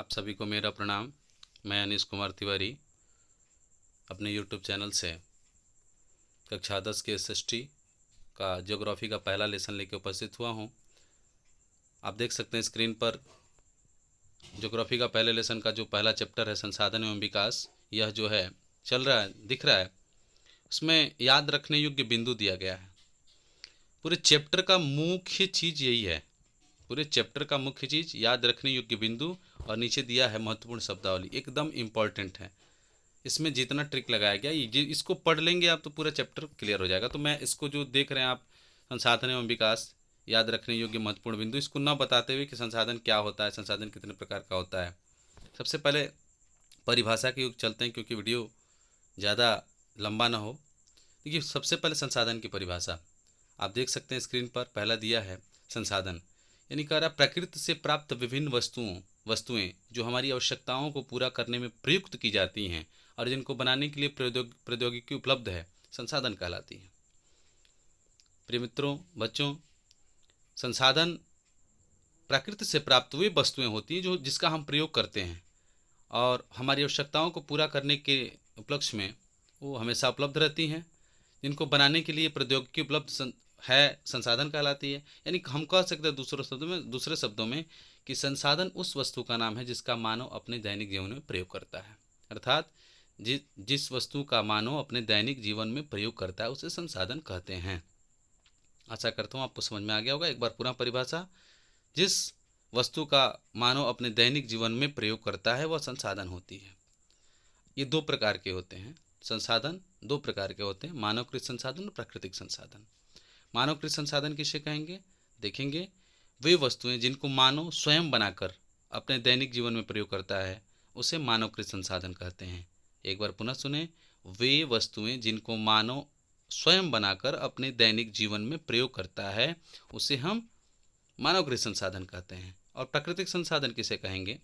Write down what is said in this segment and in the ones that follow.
आप सभी को मेरा प्रणाम। मैं अनीश कुमार तिवारी अपने यूट्यूब चैनल से कक्षा 10 के एसएसटी का ज्योग्राफी का पहला लेसन लेकर उपस्थित हुआ हूं। आप देख सकते हैं स्क्रीन पर ज्योग्राफी का पहले लेसन का जो पहला चैप्टर है संसाधन एवं विकास, यह जो है चल रहा है, दिख रहा है। उसमें याद रखने योग्य बिंदु दिया गया है। पूरे चैप्टर का मुख्य चीज़ यही है, पूरे चैप्टर का मुख्य चीज़ याद रखने योग्य बिंदु, और नीचे दिया है महत्वपूर्ण शब्दावली, एकदम इम्पॉर्टेंट है। इसमें जितना ट्रिक लगाया गया इसको पढ़ लेंगे आप तो पूरा चैप्टर क्लियर हो जाएगा। तो मैं इसको जो देख रहे हैं आप, संसाधन एवं विकास, याद रखने योग्य महत्वपूर्ण बिंदु, इसको न बताते हुए कि संसाधन क्या होता है, संसाधन कितने प्रकार का होता है, सबसे पहले परिभाषा के युग चलते हैं क्योंकि वीडियो ज़्यादा लंबा ना हो। देखिए, सबसे पहले संसाधन की परिभाषा आप देख सकते हैं स्क्रीन पर, पहला दिया है संसाधन, यानी कह रहा प्रकृति से प्राप्त विभिन्न वस्तुएं जो हमारी आवश्यकताओं को पूरा करने में प्रयुक्त की जाती हैं और जिनको बनाने के लिए प्रौद्योगिकी उपलब्ध है, संसाधन कहलाती है। प्रिय मित्रों, बच्चों, संसाधन प्रकृति से प्राप्त हुई वस्तुएं होती हैं जो जिसका हम प्रयोग करते हैं और हमारी आवश्यकताओं को पूरा करने के उपलक्ष्य में वो हमेशा उपलब्ध रहती हैं। जिनको बनाने के लिए प्रौद्योगिकी उपलब्ध है, संसाधन कहलाती है। यानी हम कह सकते हैं दूसरे शब्दों में कि संसाधन उस वस्तु का नाम है जिसका मानव अपने दैनिक जीवन में प्रयोग करता है। अर्थात जिस वस्तु का मानव अपने दैनिक जीवन में प्रयोग करता है उसे संसाधन कहते हैं। आशा करता हूँ आपको समझ में आ गया होगा। एक बार पुनः परिभाषा, जिस वस्तु का मानव अपने दैनिक जीवन में प्रयोग करता है वह संसाधन होती है। ये दो प्रकार के होते हैं, संसाधन दो प्रकार के होते हैं, मानवकृत संसाधन और प्राकृतिक संसाधन। मानवकृत संसाधन किसे कहेंगे, देखेंगे, वे वस्तुएं जिनको मानव स्वयं बनाकर अपने दैनिक जीवन में प्रयोग करता है उसे मानवकृत संसाधन कहते हैं। एक बार पुनः सुने, वे वस्तुएं जिनको मानव स्वयं बनाकर अपने दैनिक जीवन में प्रयोग करता है उसे हम मानवकृत संसाधन कहते हैं। और प्राकृतिक संसाधन किसे कहेंगे,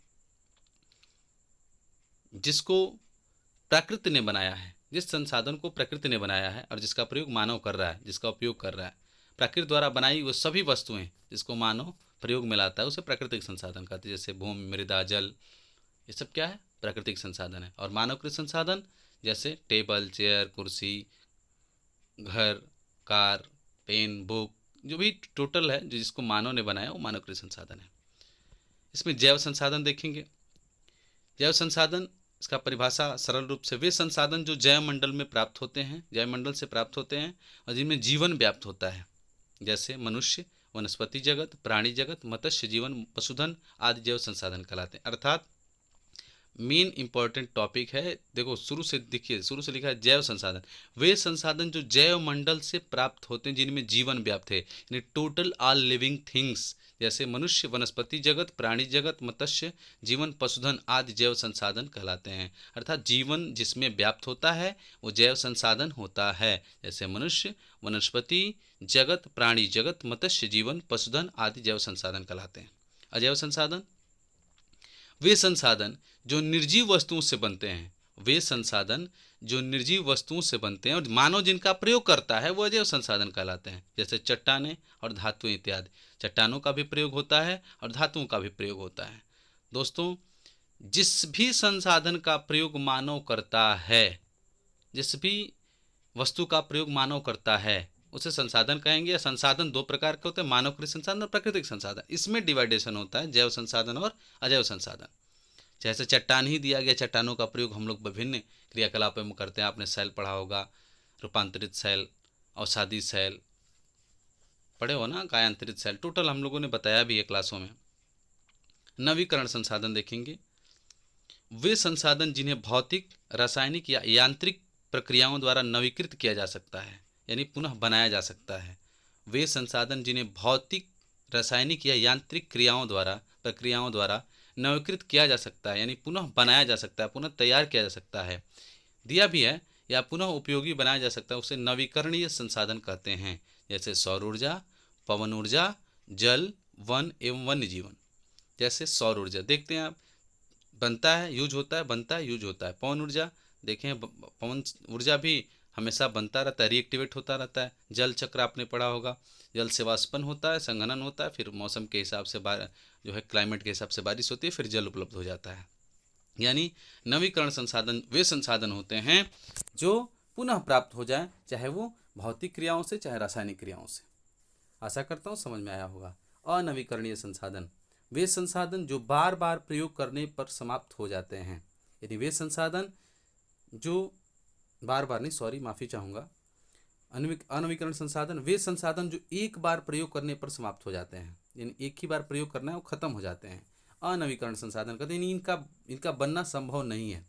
जिसको प्रकृति ने बनाया है, जिस संसाधन को प्रकृति ने बनाया है और जिसका प्रयोग मानव कर रहा है, जिसका उपयोग कर रहा है। प्रकृति द्वारा बनाई वो सभी वस्तुएं जिसको मानव प्रयोग में लाता है उसे प्राकृतिक संसाधन कहते हैं। जैसे भूमि, मृदा, जल, ये सब क्या है, प्राकृतिक संसाधन है। और मानवकृत संसाधन जैसे टेबल, चेयर, कुर्सी, घर, कार, पेन, बुक, जो भी टोटल है जो जिसको मानव ने बनाया वो मानवकृत संसाधन है। इसमें जैव संसाधन देखेंगे। जैव संसाधन, इसका परिभाषा सरल रूप से, वे संसाधन जो जैव मंडल में प्राप्त होते हैं, जैव मंडल से प्राप्त होते हैं और जिनमें जीवन व्याप्त होता है, जैसे मनुष्य, वनस्पति जगत, प्राणी जगत, मत्स्य जीवन, पशुधन आदि जैव संसाधन कहलाते हैं। अर्थात मेन इंपॉर्टेंट टॉपिक है, देखो शुरू से देखिए, शुरू से लिखा है जैव संसाधन, वे संसाधन जो जैव मंडल से प्राप्त होते हैं जिनमें जीवन व्याप्त है, यानी टोटल ऑल लिविंग थिंग्स, जैसे मनुष्य, वनस्पति जगत, प्राणी जगत, मत्स्य जीवन, पशुधन आदि जैव संसाधन कहलाते हैं। अर्थात जीवन जिसमें व्याप्त होता है वो जैव संसाधन होता है, जैसे मनुष्य, वनस्पति जगत, प्राणी जगत, मत्स्य जीवन, पशुधन आदि जैव संसाधन कहलाते हैं। अजैव संसाधन, वे संसाधन जो निर्जीव वस्तुओं से बनते हैं, वे संसाधन जो निर्जीव वस्तुओं से बनते हैं और मानव जिनका प्रयोग करता है वो अजैव संसाधन कहलाते हैं। जैसे चट्टानें और धातुएं इत्यादि, चट्टानों का भी प्रयोग होता है और धातुओं का भी प्रयोग होता है। दोस्तों, जिस भी संसाधन का प्रयोग मानव करता है, जिस भी वस्तु का प्रयोग मानव करता है उसे संसाधन कहेंगे। या संसाधन दो प्रकार के होते हैं, मानवकृत संसाधन और प्राकृतिक संसाधन। इसमें डिवाइडेशन होता है जैव संसाधन और अजैव संसाधन। जैसे चट्टान ही दिया गया, चट्टानों का प्रयोग हम लोग विभिन्न क्रियाकलापों में करते हैं। आपने सेल पढ़ा होगा, रूपांतरित सेल, औषधि सेल पढ़े हो ना, कायांतरित सेल, टोटल हम लोगों ने बताया भी है क्लासों में। नवीकरण संसाधन देखेंगे, वे संसाधन जिन्हें भौतिक, रासायनिक या यांत्रिक प्रक्रियाओं द्वारा नवीकृत किया जा सकता है, यानी पुनः बनाया जा सकता है। वे संसाधन जिन्हें भौतिक, रासायनिक या यांत्रिक प्रक्रियाओं द्वारा नवीकृत किया जा सकता है, यानी पुनः बनाया जा सकता है, पुनः तैयार किया जा सकता है, दिया भी है, या पुनः उपयोगी बनाया जा सकता है, उसे नवीकरणीय संसाधन कहते हैं। जैसे सौर ऊर्जा, पवन ऊर्जा, जल, वन एवं वन्य जीवन। जैसे सौर ऊर्जा देखते हैं आप, बनता है, यूज होता है, बनता है, यूज होता है। पवन ऊर्जा देखें, पवन ऊर्जा भी हमेशा बनता रहता है, रिएक्टिवेट होता रहता है। जल चक्र आपने पढ़ा होगा, जल से वाष्पन होता है, संघनन होता है, फिर मौसम के हिसाब से जो है क्लाइमेट के हिसाब से बारिश होती है, फिर जल उपलब्ध हो जाता है। यानी नवीकरण संसाधन वे संसाधन होते हैं जो पुनः प्राप्त हो जाए, चाहे वो भौतिक क्रियाओं से चाहे रासायनिक क्रियाओं से। आशा करता हूँ समझ में आया होगा। अनवीकरणीय संसाधन वे संसाधन जो बार बार प्रयोग करने पर समाप्त हो जाते हैं। यदि वे संसाधन जो बार बार नहीं, सॉरी माफ़ी चाहूँगा, अनवीकरण संसाधन वे संसाधन जो एक बार प्रयोग करने पर समाप्त हो जाते हैं, यानी एक ही बार प्रयोग करना है वो खत्म हो जाते हैं। अनवीकरण संसाधन कहते हैं इनका बनना संभव नहीं है।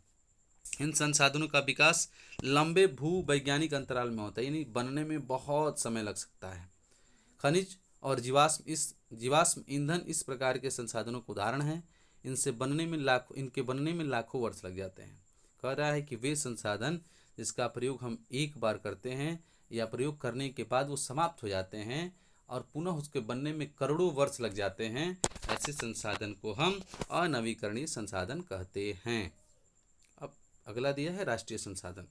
इन संसाधनों का विकास लंबे भू वैज्ञानिक अंतराल में होता है, यानी बनने में बहुत समय लग सकता है। खनिज और जीवाश्म ईंधन इस प्रकार के संसाधनों के उदाहरण हैं। इनके बनने में लाखों वर्ष लग जाते हैं। कह रहा है कि वे संसाधन जिसका प्रयोग हम एक बार करते हैं या प्रयोग करने के बाद वो समाप्त हो जाते हैं और पुनः उसके बनने में करोड़ों वर्ष लग जाते हैं, ऐसे संसाधन को हम अनवीकरणीय संसाधन कहते हैं। अब अगला दिया है राष्ट्रीय संसाधन।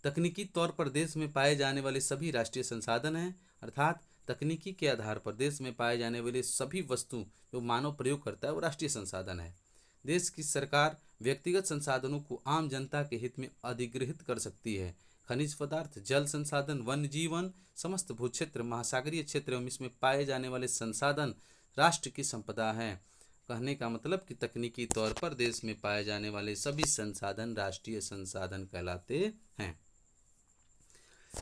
तकनीकी तौर पर देश में पाए जाने वाले सभी राष्ट्रीय संसाधन हैं, अर्थात तकनीकी के आधार पर देश में पाए जाने वाले सभी वस्तु जो मानव प्रयोग करता है वो राष्ट्रीय संसाधन है। देश की सरकार व्यक्तिगत संसाधनों को आम जनता के हित में अधिग्रहित कर सकती है। खनिज पदार्थ, जल संसाधन, वन्य जीवन, समस्त भूक्षेत्र, महासागरीय क्षेत्र एवं इसमें पाए जाने वाले संसाधन राष्ट्र की संपदा है। कहने का मतलब कि तकनीकी तौर पर देश में पाए जाने वाले सभी संसाधन राष्ट्रीय संसाधन कहलाते हैं।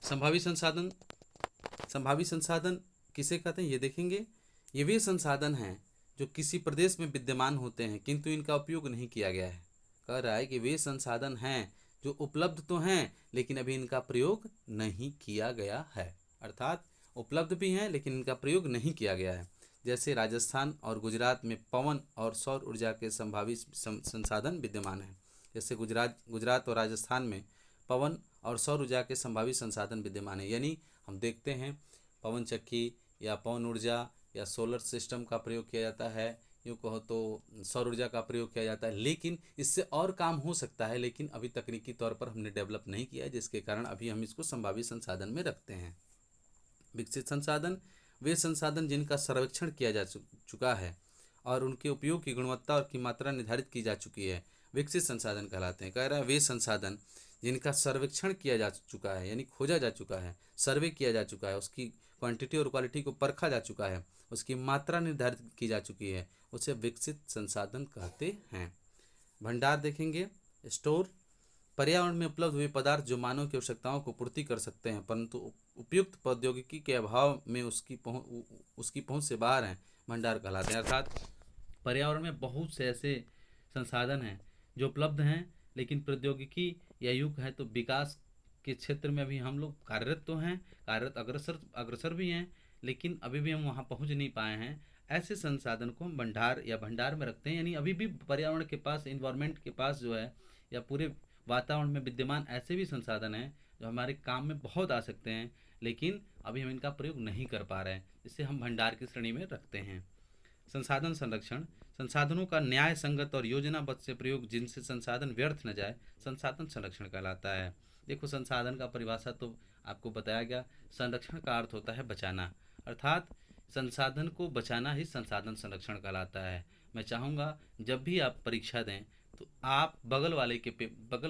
संभावी संसाधन किसे कहते हैं ये देखेंगे। ये वे संसाधन हैं जो किसी प्रदेश में विद्यमान होते हैं किंतु इनका उपयोग नहीं किया गया है। कह रहा है कि वे संसाधन हैं जो उपलब्ध तो हैं लेकिन अभी इनका प्रयोग नहीं किया गया है, अर्थात उपलब्ध भी हैं लेकिन इनका प्रयोग नहीं किया गया है। जैसे राजस्थान और गुजरात में पवन और सौर ऊर्जा के संभावी संसाधन विद्यमान हैं। जैसे गुजरात और राजस्थान में पवन और सौर ऊर्जा के संभावित संसाधन विद्यमान है, यानी हम देखते हैं पवन चक्की या पवन ऊर्जा या सोलर सिस्टम का प्रयोग किया जाता है, यूँ कहो तो सौर ऊर्जा का प्रयोग किया जाता है, लेकिन इससे और काम हो सकता है, लेकिन अभी तकनीकी तौर पर हमने डेवलप नहीं किया है, जिसके कारण अभी हम इसको संभावित संसाधन में रखते हैं। विकसित संसाधन वे संसाधन जिनका सर्वेक्षण किया जा चुका है और उनके उपयोग की गुणवत्ता और की मात्रा निर्धारित की जा चुकी है, विकसित संसाधन कहलाते हैं। कह रहा है वे संसाधन जिनका सर्वेक्षण किया जा चुका है, यानी खोजा जा चुका है, सर्वे किया जा चुका है, उसकी क्वांटिटी और क्वालिटी को परखा जा चुका है, उसकी मात्रा निर्धारित की जा चुकी है, उसे विकसित संसाधन कहते हैं। भंडार देखेंगे, स्टोर पर्यावरण में उपलब्ध हुए पदार्थ जो मानव की आवश्यकताओं को पूर्ति कर सकते हैं परंतु उपयुक्त प्रौद्योगिकी के अभाव में उसकी पहुंच से बाहर हैं, भंडार कहलाते हैं। अर्थात पर्यावरण में बहुत से ऐसे संसाधन हैं जो उपलब्ध हैं लेकिन प्रौद्योगिकी या युग है तो विकास के क्षेत्र में अभी हम लोग कार्यरत तो हैं, कार्यरत अग्रसर भी हैं, लेकिन अभी भी हम वहाँ पहुँच नहीं पाए हैं। ऐसे संसाधन को हम भंडार में रखते हैं, यानी अभी भी पर्यावरण के पास, इन्वायरमेंट के पास जो है या पूरे वातावरण में विद्यमान ऐसे भी संसाधन हैं जो हमारे काम में बहुत आ सकते हैं, लेकिन अभी हम इनका प्रयोग नहीं कर पा रहे हैं, इसे हम भंडार की श्रेणी में रखते हैं। संसाधन संरक्षण संसाधनों का न्याय संगत और योजनाबद्ध से प्रयोग जिनसे संसाधन व्यर्थ न जाए, संसाधन संरक्षण कहलाता है। देखो संसाधन का परिभाषा तो आपको बताया गया। संरक्षण का अर्थ होता है बचाना, अर्थात संसाधन को बचाना ही संसाधन संरक्षण कहलाता है। मैं चाहूँगा जब भी आप परीक्षा दें तो आप बगल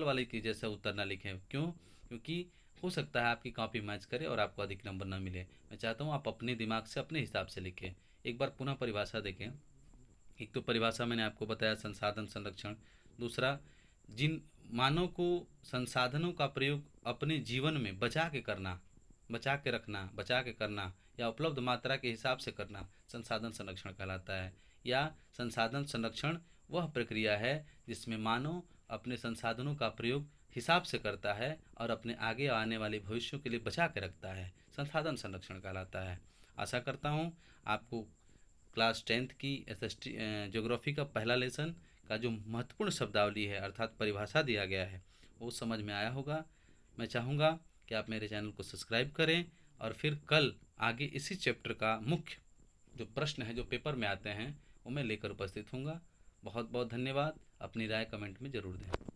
वाले के जैसा उत्तर ना लिखें। क्यों? क्योंकि हो सकता है आपकी कॉपी मैच करे और आपको अधिक नंबर ना मिले। मैं चाहता हूँ आप अपने दिमाग से अपने हिसाब से लिखें। एक बार पुनः परिभाषा देखें। एक तो परिभाषा मैंने आपको बताया संसाधन संरक्षण, दूसरा जिन मानव को संसाधनों का प्रयोग अपने जीवन में बचा के करना या उपलब्ध मात्रा के हिसाब से करना संसाधन संरक्षण कहलाता है। या संसाधन संरक्षण वह प्रक्रिया है जिसमें मानव अपने संसाधनों का प्रयोग हिसाब से करता है और अपने आगे आने वाले भविष्यों के लिए बचा के रखता है, संसाधन संरक्षण कहलाता है। आशा करता हूँ आपको क्लास 10th की SST ज्योग्राफी का पहला लेसन का जो महत्वपूर्ण शब्दावली है अर्थात परिभाषा दिया गया है वो समझ में आया होगा। मैं चाहूँगा कि आप मेरे चैनल को सब्सक्राइब करें और फिर कल आगे इसी चैप्टर का मुख्य जो प्रश्न है जो पेपर में आते हैं वो मैं लेकर उपस्थित हूँगा। बहुत बहुत धन्यवाद। अपनी राय कमेंट में ज़रूर दें।